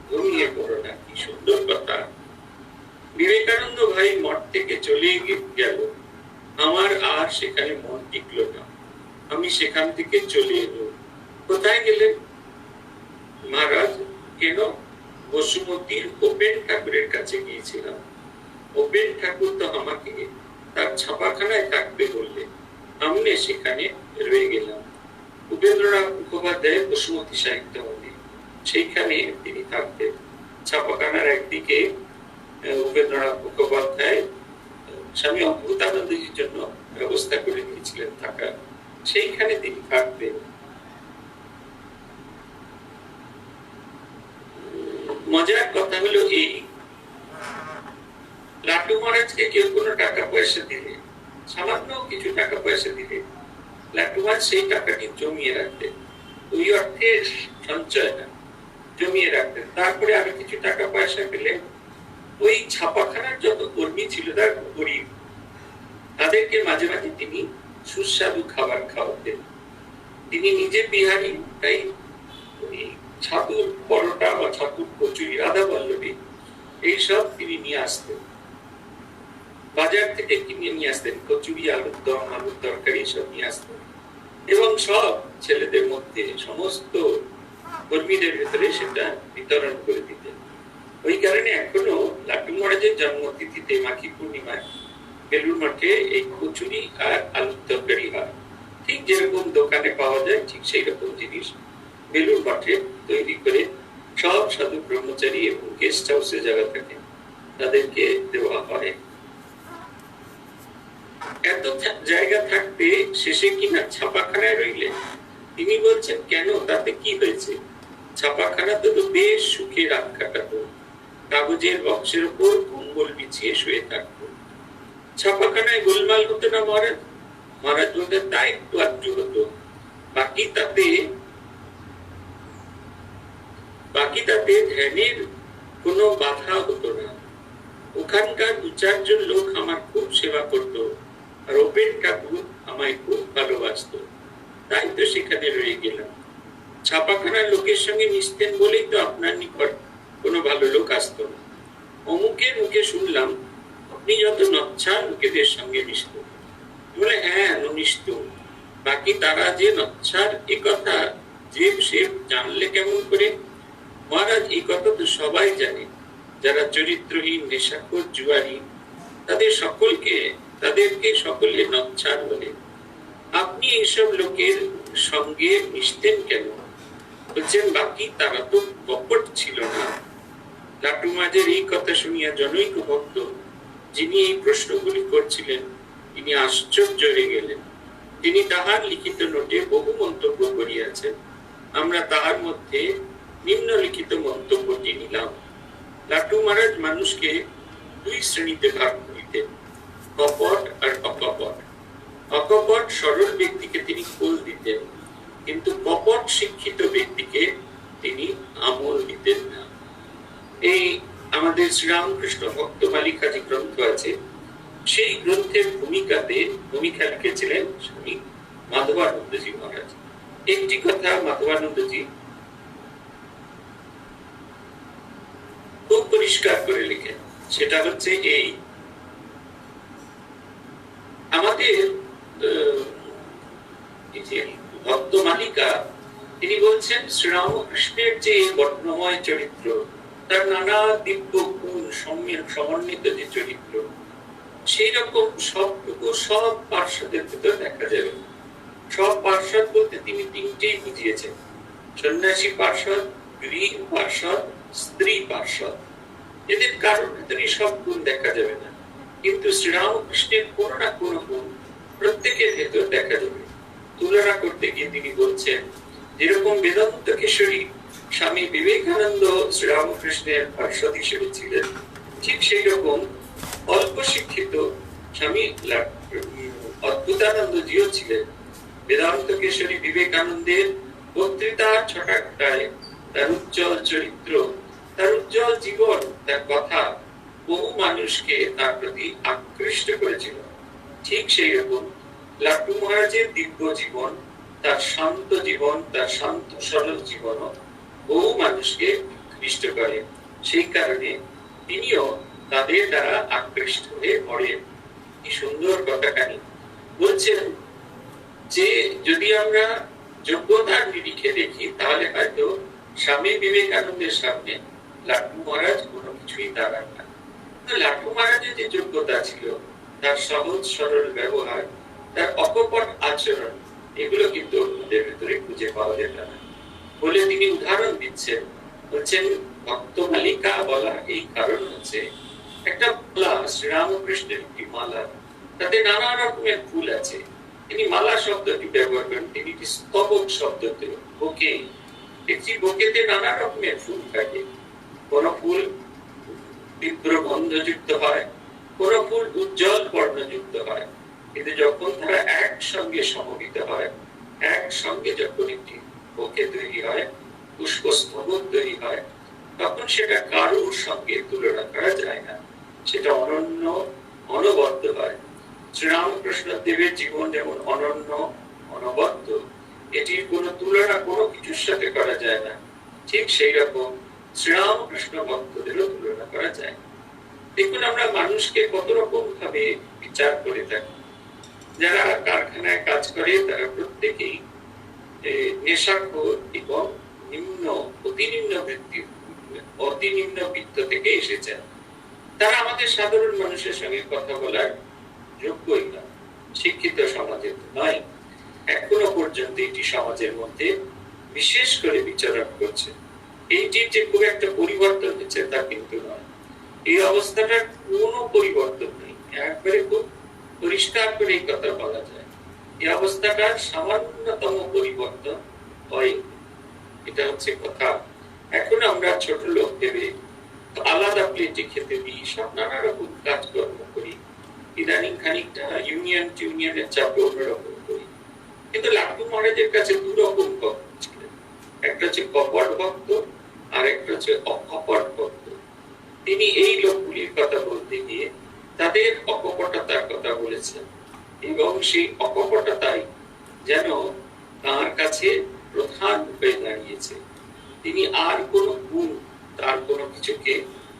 ঘুমিয়ে পড়ো না। কি সুন্দর কথা। বিবেকানন্দ ভাই মঠ থেকে চলে গেল, আমার আর সেখানে মন টিকলো না, আমি সেখান থেকে চলে এলো। কোথায় গেলেন? মহারাজ, কেন? বসুমতীর উপেন ঠাকুরের কাছে গিয়েছিলাম। উপেন ঠাকুর তো আমাকে তার ছাপাখানায় থাকবে বললে, আমি সেখানে রয়ে গেলাম। উপেন্দ্রনাথ মুখোপাধ্যায় বসুমতী সাহিত্য মন্দির, সেইখানে তিনি থাকতেন। ছাপাখানার একদিকে উপেন্দ্রনাথ মুখোপাধ্যায় স্বামী অদ্ভুতানন্দজির জন্য ব্যবস্থা করে দিয়েছিলেন থাকার, সেইখানে তিনি থাকতেন। মজার কথা হলো এই, লাটু মহারাজকে কেউ কোনো টাকা পয়সা দিলে, সামান্য কিছু টাকা পয়সা দিলে, লাটু মহারাজ সেই টাকাটি জমিয়ে রাখতেন। ওই অর্থের সঞ্চয় না, জমিয়ে রাখতেন। তারপরে আরো কিছু টাকা পয়সা পেলে ওই ছাপাখানার যত কর্মী ছিল, তার গরিব, তাদেরকে মাঝে মাঝে তিনি সুস্বাদু খাবার খাওয়াতেন। তিনি নিজে বিহারী, তাই ছাতুর পরোটা বা ছাতুর কচুরি, রাধা বল্লভী, এইসব তিনি নিয়ে আসতেন, বাজার থেকে কিনে নিয়ে আসতেন। কচুরি, আলুর দম, আলুর তরকারি সব নিয়ে আসতেন এবং সব ছেলেদের মধ্যে, সমস্ত কর্মীদের ভেতরে সেটা বিতরণ করে দিতেন। ওই কারণে এখনো লাটু মহারাজের জন্মতিথিতে মাঘী পূর্ণিমায় বেলুড় মঠে এই কচুরি আর আলুর তরকারি হয়। ঠিক যেরকম দোকানে পাওয়া যায়, ঠিক সেই রকম জিনিস বেলুড় মঠে তৈরি করে সব সাধু ব্রহ্মচারী এবং গেস্ট হাউসে যারা থাকে তাদেরকে দেওয়া হয়। এত জায়গা থাকতে শেষে কিনা ছাপাখানায় রইলেন। তিনি বলছেন, কেন, তাতে কি হয়েছে? ছাপাখানা তো বেশ সুখে রাত কাটাতো, কাগজের বক্সের উপর কম্বল বিছিয়ে শুয়ে থাকতো। ছাপাখানায় গোলমাল হতো না মহারাজ? মহারাজ বলতেন, তা একটু আধটু হতো, বাকি তাতে ধ্যানের কোনো বাধা হতো না। ওখানকার 2-4 লোক আমার খুব সেবা করতো, আর উপেন ঠাকুর আমায় খুব ভালোবাসতো, তাই তো সেখানে রয়ে গেলাম। ছাপাখানার লোকের সঙ্গে মিশতেন বলেই তো আপনার নিকট কোনো ভালো লোক আসতো না। অমুকের মুখে শুনলাম আপনি যত নচ্ছার লোকেদের সঙ্গে মিশতেন। বলে, হ্যাঁ, মিশতুম, বাকি তারা যে নচ্ছার এ কথা যে সে জানলে কেমন করে? মহারাজ, এই কথা তো সবাই জানে, যারা চরিত্রহীন, নেশাখোর, জুয়ারি, তাদেরকে সকলে নচ্ছার বলে। আপনি এইসব লোকের সঙ্গে মিশতেন কেন? বলছেন, বাকি তারা তো কপট ছিল না। লাটু মহারাজের এই কথা শুনিয়া জনৈক ভক্ত, যিনি এই প্রশ্নগুলি করছিলেন, তিনি আশ্চর্য হয়ে গেলেন। তিনি তাহার লিখিত নোটে বহু মন্তব্য করিয়াছেন। আমরা তাহার মধ্যে নিম্নলিখিত মন্তব্যটি নিলাম। লাটু মহারাজ মানুষকে 2 শ্রেণীতে ভাগ করিতেন, কপট আর অকপট। অকপট সরল ব্যক্তিকে তিনি কোল দিতেন, কিন্তু কপট শিক্ষিত ব্যক্তিকে তিনি আমল দিতেন না। এই আমাদের শ্রীরামকৃষ্ণ ভক্ত মালিকা যে গ্রন্থ আছে, সেই গ্রন্থের ভূমিকা লিখেছিলেন স্বামী মাধবানন্দজি মহারাজ। একটি কথা মাধবানন্দজি খুব পরিষ্কার করে লিখেন, সেটা হচ্ছে এই, আমাদের ভক্ত মালিকা তিনি বলছেন, শ্রীরামকৃষ্ণের যে বর্ণময় চরিত্র, তার নানা দিব্য গুণ সমন্বিত যে চরিত্র, সেই রকম সবটুকু সব পার্শ্বদের ভিতর দেখা যাবে। সব পার্শ্বদ বলতে তিনি 3টেই বুঝিয়েছেন, সন্ন্যাসী পার্শ্বদ, গৃহ পার্শ্বদ, স্ত্রী পার্শ্বদ। এদের কারোর ভিতরে সব গুণ দেখা যাবে না, কিন্তু শ্রীরামকৃষ্ণের কোনো না কোনো গুণ প্রত্যেকের ভেতর দেখা যাবে। তুলনা করতে গিয়ে তিনি বলছেন, যেরকম বেদান্ত কেশরী স্বামী বিবেকানন্দ শ্রীরামকৃষ্ণের পার্শ্বদ হিসেবে ছিলেন, ঠিক সেই রকম অল্প শিক্ষিত স্বামী অদ্ভুতানন্দজিও ছিলেন। বেদান্ত কেশরী বিবেকানন্দের বক্তৃতা ছটাকটায় তার উজ্জ্বল চরিত্র, তার উজ্জ্বল জীবন, তার কথা বহু মানুষকে তার প্রতি আকৃষ্ট করেছিল। ঠিক সেই রকম লাটু মহারাজের দিব্য জীবন, তার শান্ত জীবন, তার শান্ত সরল জীবন বহু মানুষকে আকৃষ্ট করে। সেই কারণে তিনিও তাদের দ্বারা আকৃষ্ট হয়ে পড়ে। কি সুন্দর কথাখানি বলছেন যে যদি আমরা যোগ্যতার নিরিখে দেখি তাহলে হয়তো স্বামী বিবেকানন্দের সামনে লাট্টু মহারাজ কোনো কিছুই দাঁড়ান না। লাট্টু মহারাজের যে যোগ্যতা ছিল, তার সহজ সরল ব্যবহার, তার অকপট আচরণ, এগুলো কিন্তু অন্যদের ভেতরে খুঁজে পাওয়া যেত না বলে তিনি উদাহরণ দিচ্ছেন। বলছেন ভক্ত মালিকা বলা এই কারণ হচ্ছে একটা মালা, শ্রীরামকৃষ্ণের একটি মালা, তাতে নানা রকমের ফুল আছে। তিনি মালা শব্দটি ব্যবহার করেন, তিনি স্তবক শব্দটি বুকে, একটি বুকেতে নানা রকমের ফুল থাকে। কোন ফুল তীব্র গন্ধযুক্ত হয়, কোন ফুল উজ্জ্বল বর্ণযুক্ত হয়, কিন্তু যখন তারা একসঙ্গে সমবেত হয়, একসঙ্গে যখন একটি বুকে তৈরি হয়, পুষ্পস্তবক তৈরি হয়, তখন সেটা কারোর সঙ্গে তুলনা করা যায় না, সেটা অনন্য, অনবদ্য হয়। শ্রীরামকৃষ্ণ দেবের জীবন যেমন অনন্য, অনবদ্য, এটির কোনো তুলনা কোনো কিছুর সাথে করা যায় না, ঠিক সেই রকম শ্রীরামকৃষ্ণ ভক্তদেরও তুলনা করা যায়। দেখুন আমরা মানুষকে কত রকম ভাবে বিচার করে থাকি। যারা কারখানায় কাজ করে তারা প্রত্যেকেই নেশাখোর এবং অতি নিম্ন বৃত্ত থেকে এসেছেন। তারা আমাদের সাধারণ মানুষের সঙ্গে কথা বলার যোগ্যই না, শিক্ষিত সমাজে নয়। এখনো পর্যন্ত এটি সমাজের মধ্যে বিশেষ করে বিচরণ করছে। এইটির যে খুব একটা পরিবর্তন হচ্ছে তা কিন্তু নয়। এই অবস্থাটার কোনো পরিবর্তন নেই, একবারে খুব পরিষ্কার করে এই কথা বলা যায়। এই অবস্থাটার সামান্যতম পরিবর্তন হয়, এটা হচ্ছে কথা। এখন আমরা ছোট লোক ভেবে আলাদা প্লেটে খেতে দিই, সব নানা রকম কাজকর্ম করি, ইদানিং খানিকটা ইউনিয়নের চাপে অন্যরকম করি। কিন্তু লাট্টু মহারাজের কাছে দু রকম ভক্ত ছিলেন, একটা হচ্ছে কপট ভক্ত আর একটা হচ্ছে অকপট ভক্ত। তিনি এই লোকগুলির কথা বলতে গিয়ে তাদের অকপটতার কথা বলেছেন, এবং সেই অকপটতাই যেন তার কাছে প্রধান হয়ে দাঁড়িয়েছে। তিনি আর কোনো গুণ, তার কোনো কিছুকে,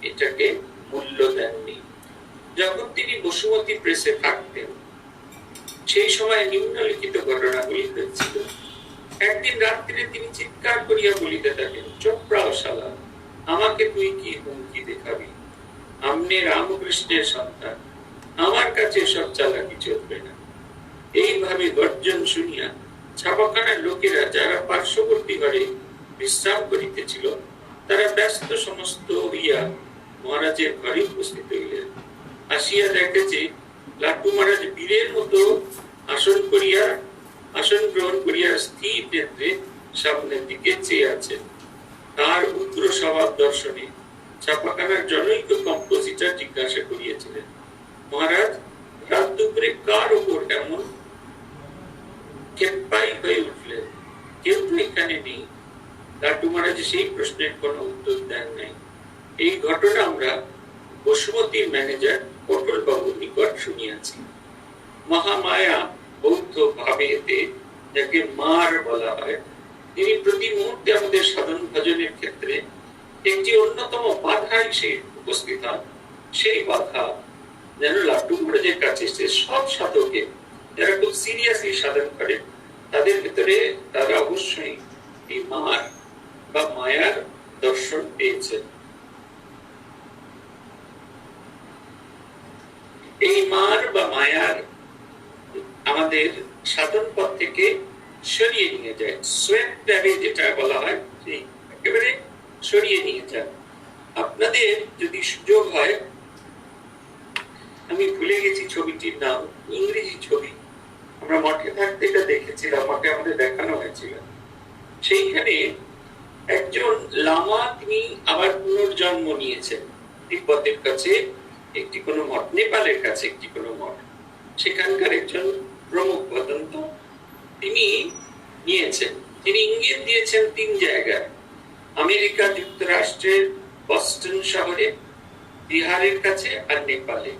এটাকে মূল্য দেননি। যখন তিনি বসুমতী প্রেসে থাকতেন, সেই সময় নিম্নলিখিত ঘটনাগুলি হয়েছিল। একদিন রাত্রে তিনি চিৎকার করিয়া বলিতে থাকেন, চোপড়াও শালা, আমাকে তুই কি হুমকি দেখাবি? আমনে রামকৃষ্ণের সন্তান, আমার কাছে সব চালাকি চলবে না। এইভাবে গর্জন শুনিয়া ছাপাখানার লোকেরা, যারা পার্শ্ববর্তী ঘরে বিশ্রাম করিতেছিল, তারা ব্যস্ত সমস্ত হইয়া মহারাজের ঘরে উপস্থিত হইলেন। আসিয়া দেখে যে লাট্টু মহারাজ বীরের মতো আসন গ্রহণ করিয়া স্থির নেত্রে সামনের দিকে চেয়ে আছেন। তার উগ্র স্বভাব দর্শনে ছাপাখানার জনৈক কম্পোজিটর জিজ্ঞাসা করিয়াছিলেন, মহারাজ রাত দুপুরে কার উপর এমন খেপাই হয়ে উঠলেন? কেউ তো এখানে নেই। লাট্টু মহারাজ সেই প্রশ্নের কোনো উত্তর দেন নাই। এই ঘটনা আমরা বসুমতীর ম্যানেজার পটল বাবুর নিকট শুনিয়াছি। মহামায়া বৌদ্ধ ভাবেতে, যাকে মার বলা হয়, তিনি প্রতি মুহূর্তে আমাদের সাধন ভজনের ক্ষেত্রে একটি অন্যতম বাধা হিসেবে উপস্থিত হন। সেই বাধা যেন লাট্টু মহারাজের কাছে সব সাধকে, যারা খুব সিরিয়াসলি সাধন করে, তাদের ভিতরে তারা অবশ্যই এই মার বা মায়ার দর্শন পেয়েছেন। এই মার বা মায়ার আমাদের সাধন পথ থেকে সরিয়ে নিয়ে যায়, সোয়েট ট্যাবে যেটা বলা হয়, সেই একেবারে সরিয়ে নিয়ে যায়। আপনাদের যদি সুযোগ হয়, আমি ভুলে গেছি ছবিটির নাম, ইংরেজি ছবি, আমরা মঠে থাকতে এটা দেখেছিলাম, মঠে আমাদের দেখানো হয়েছিল। সেইখানে একজন লামা, তিনি আবার পুনর্জন্ম নিয়েছেন তিব্বতের কাছে একটি কোনো মঠ, নেপালের কাছে একটি কোনো মঠ, সেখানকার একজন প্রমুখ বদন্ত তিনি নিয়েছেন। তিনি ইঙ্গিত দিয়েছেন 3 জায়গায়, আমেরিকা যুক্তরাষ্ট্রের বস্টন শহরে, বিহারের কাছে আর নেপালে।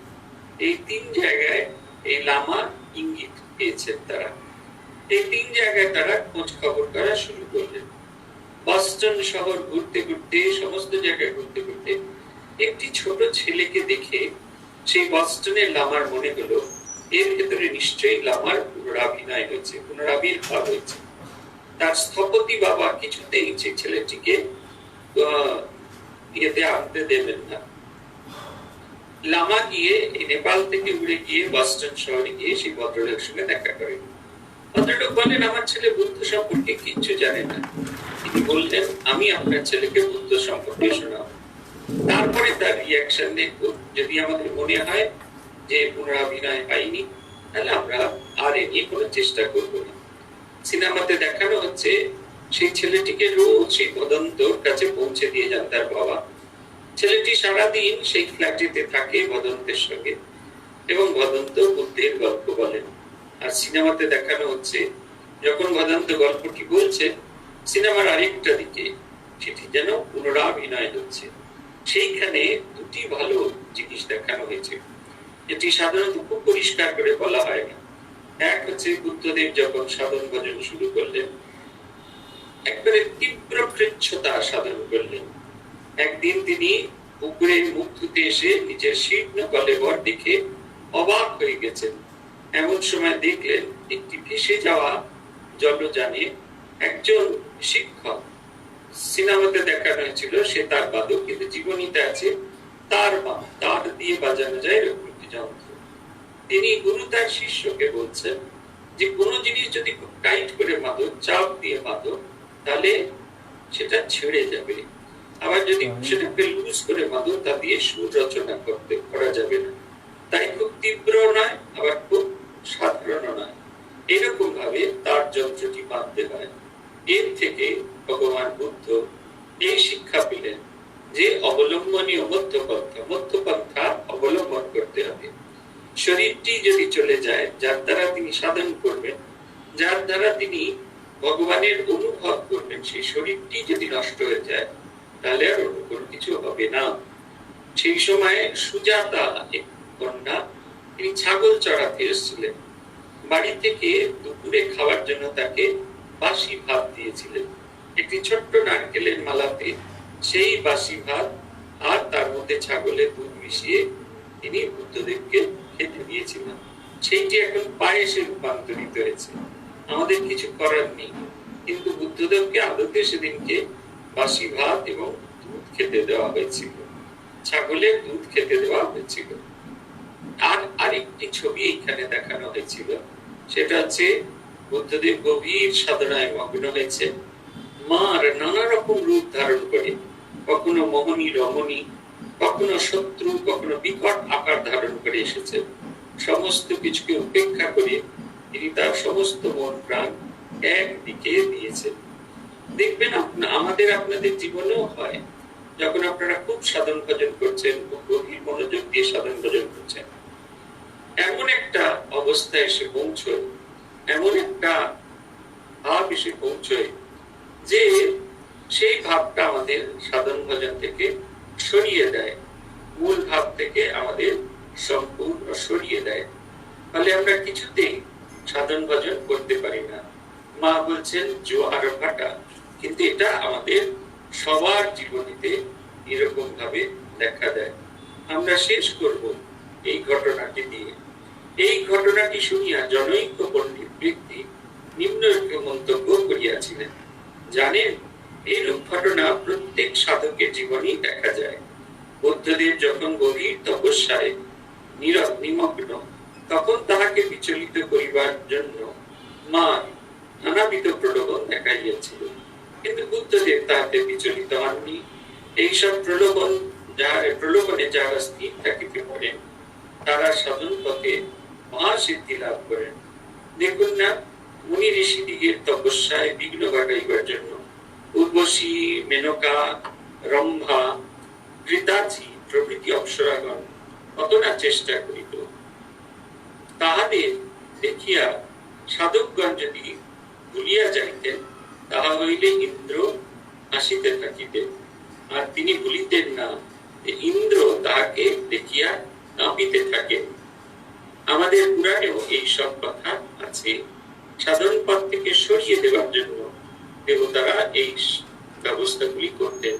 এই 3 জায়গায় এই লামা ইঙ্গিত পেয়েছেন। তারা এই 3 জায়গায় তারা খোঁজ খবর করা শুরু করলেন। বস্টন শহর ঘুরতে ঘুরতে, সমস্ত জায়গায় ঘুরতে ঘুরতে একটি ছোট ছেলেকে দেখে সেই বস্টনের লামার মনে হলো এর ভেতরে নিশ্চয়ই লামার পুনরাভিনয় হয়েছে, পুনরাবির্ভাব হয়েছে। তার স্থপতি বাবা কিছুতেই সেই ছেলেটিকে ইয়েতে আনতে দেবেন না। লামা গিয়ে নেপাল থেকে উড়ে গিয়ে বস্টন শহরে গিয়ে সেই ভদ্রলোকের সঙ্গে দেখা করেন। ভদ্রলোক বলেন, আমার ছেলে বুদ্ধ সম্পর্কে কিচ্ছু জানে না। তিনি বললেন, আমি আপনার ছেলেকে বুদ্ধ সম্পর্কে শোনাবো, তারপরে তার রিয়াকশন দেখবো। যদি আমাদের মনে হয় যে পুনরাভিনয় পাইনি, তাহলে আমরা আর এ নিয়ে কোনো চেষ্টা করবো না। সিনেমাতে দেখানো হচ্ছে সেই ছেলেটিকে রোজ সেই বদন্তর কাছে পৌঁছে দিয়ে যান তার বাবা। ছেলেটি সারাদিন সেই ফ্ল্যাটেতে থাকে বদন্তের সঙ্গে এবং বদন্ত বুদ্ধের গল্প বলেন। আর সিনেমাতে দেখানো হচ্ছে যখন বদন্ত গল্পটি বলছে, সিনেমার আরেকটা দিকে সেটি যেন পুনরাভিনয় হচ্ছে। সেইখানে দুটি ভালো জিনিস দেখানো হয়েছে, এটি সাধারণত খুব পরিষ্কার করে বলা হয় না। এক হচ্ছে বুদ্ধদেব যখন সাধন ভজন শুরু করলেন, একবারে তীব্র কৃচ্ছতা সাধন করলেন। একদিন তিনি পুকুরে মুখ ধুতে এসে নিজের শীর্ণ কলেবর দেখে অবাক হয়ে গেছেন। এমন সময় দেখলেন একটি ভেসে যাওয়া জলযানে একজন শিক্ষক, সিনেমাতে দেখানো হয়েছিল সে তার বাদক, কিন্তু জীবনীতে আছে তার দিয়ে বাজানো যায় এরকম একটি যন্ত্র। তিনি গুরু তার শিষ্যকে বলছেন যে কোনো জিনিস যদি খুব টাইট করে বাঁধো, চাপ দিয়ে বাঁধো, তাহলে সেটা ছেড়ে যাবে। আবার যদি সেটাকে লুজ করে বাঁধো, তা দিয়ে সুর রচনা করা যাবে না। তাই খুব তীব্র নয়, আবার খুব সাধারণ নয়, এরকম ভাবে তার যন্ত্রটি বাঁধতে হয়। এর থেকে ভগবান বুদ্ধ এই শিক্ষা পেলেন যে অবলম্বনীয় মধ্যপন্থা অবলম্বন করতে হবে। শরীরটি যদি চলে যায়, যার দ্বারা তিনি সাধন করবেন, যার দ্বারা তিনি ভগবানের অনুভব করবেন, সেই শরীরটি যদি নষ্ট হয়ে যায়, তাহলে আর অন্য কোনো কিছু হবে না। সেই সময় সুজাতা এক কন্যা, তিনি ছাগল চড়াতে এসেছিলেন। বাড়ি থেকে দুপুরে খাওয়ার জন্য তাকে বাসি ভাত দিয়েছিলেন। একটি ছোট্ট নারকেলের মালাতে সেই বাসি ভাত আর তার মধ্যে ছাগলের দুধ মিশিয়ে তিনি বুদ্ধদেবকে খেতে দিয়েছিলেন। সেইটি এখন পায়েসে রূপান্তরিত হয়েছে। আমাদের কিছু করার নেই, কিন্তু বুদ্ধদেবকে আদতে সেদিনকে বাসি ভাত এবং দুধ খেতে দেওয়া হয়েছিল, ছাগলের দুধ খেতে দেওয়া হয়েছিল। আর আরেকটি ছবি এখানে দেখানো হয়েছিল, সেটা হচ্ছে বুদ্ধদেব গভীর সাধনায় মগ্ন হয়েছে। মার নানা রকম রূপ ধারণ করে, কখনো মোহনী রমণী, কখনো শত্রু, কখনো বিকট আকার ধারণ করে এসেছে। সমস্ত কিছুকে উপেক্ষা করে তিনি তার সমস্ত মন প্রাণ একদিকে দিয়েছেন। দেখবেন আমাদের আপনাদের জীবনেও হয়, যখন আপনারা খুব সাধন ভজন করছেন, খুব গভীর মনোযোগ দিয়ে সাধন ভজন করছেন, এমন একটা অবস্থায় এসে পৌঁছয়, এমন একটা ভাব এসে পৌঁছয় যে সেই ভাবটা আমাদের সাধন ভজন থেকে সরিয়ে দেয়, মূল ভাব থেকে আমাদের সম্পূর্ণ সরিয়ে দেয়। ফলে আমরা কিছুতেই সাধন ভজন করতে পারি না। মা বলছেন জোয়ার ভাটা, কিন্তু এটা আমাদের সবার জীবনীতে এরকম ভাবে দেখা দেয়। আমরা শেষ করব এই ঘটনাটি দিয়ে। এই ঘটনাটি শুনিয়া জনৈক পণ্ডিত ব্যক্তি নিম্নলিখিত মন্তব্য করিয়াছিলেন, জানেন, এইরূপ ঘটনা প্রত্যেক সাধকের জীবনেই দেখা যায়। বুদ্ধদেব যখন গভীর তপস্যায় নিমগ্ন, তখন তাহাকে বিচলিত করিবার জন্য মা নানাবিধ প্রলোভন দেখাইয়াছিল, কিন্তু বুদ্ধদেব তাহাতে বিচলিত হননি। এইসব প্রলোভনে যারা স্থির থাকিতে পারেন, তারা সাধন পথে মহাসিদ্ধি লাভ করেন। দেখুন না, মুনি ঋষি দিগের তপস্যায় বিঘ্ন ঘটাইবার জন্য উর্বশী, মেনকা, রম্ভা, কৃতাচি প্রভৃতি অপ্সরাগণ কত না চেষ্টা করিত। তাহাদের দেখিয়া সাধকগণ যদি ভুলিয়া যাইতেন, তাহা হইলে ইন্দ্র আসিতে থাকিতেন। আর তিনি ভুলিতেন না যে ইন্দ্র তাহাকে দেখিয়া কাঁপিতে থাকেন। আমাদের পুরাণেও এই সব কথা আছে। সাধারণ পথ থেকে সরিয়ে দেওয়ার জন্য দেবতারা এই ব্যবস্থাগুলি করতেন,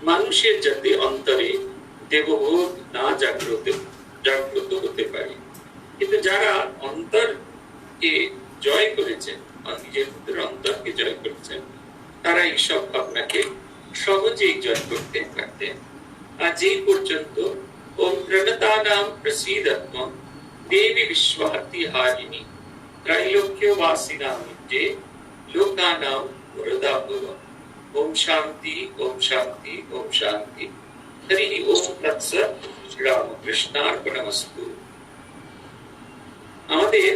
মানুষের যাতে অন্তরে দেববোধ না জাগ্রত হতে পারে। কিন্তু যারা অন্তরকে জয় করেছেন, নিজের ভিতরে অন্তরকে জয় করেছেন, তারা এইসব ভাবনাকে সহজেই জয় করতে পারতেন। আজ এই পর্যন্ত ওম প্রণতানাম প্রসীদত্মম দেবী বিশ্বহাতি হারিণী ত্রৈলোক্য বাসিনাম নিত্যে লোকানাম वरदा भव। ओम शांति ओम शांति ओम शांति। हरि ओम तत्सत्। रामकृष्णार्पणमस्तु। আমাদের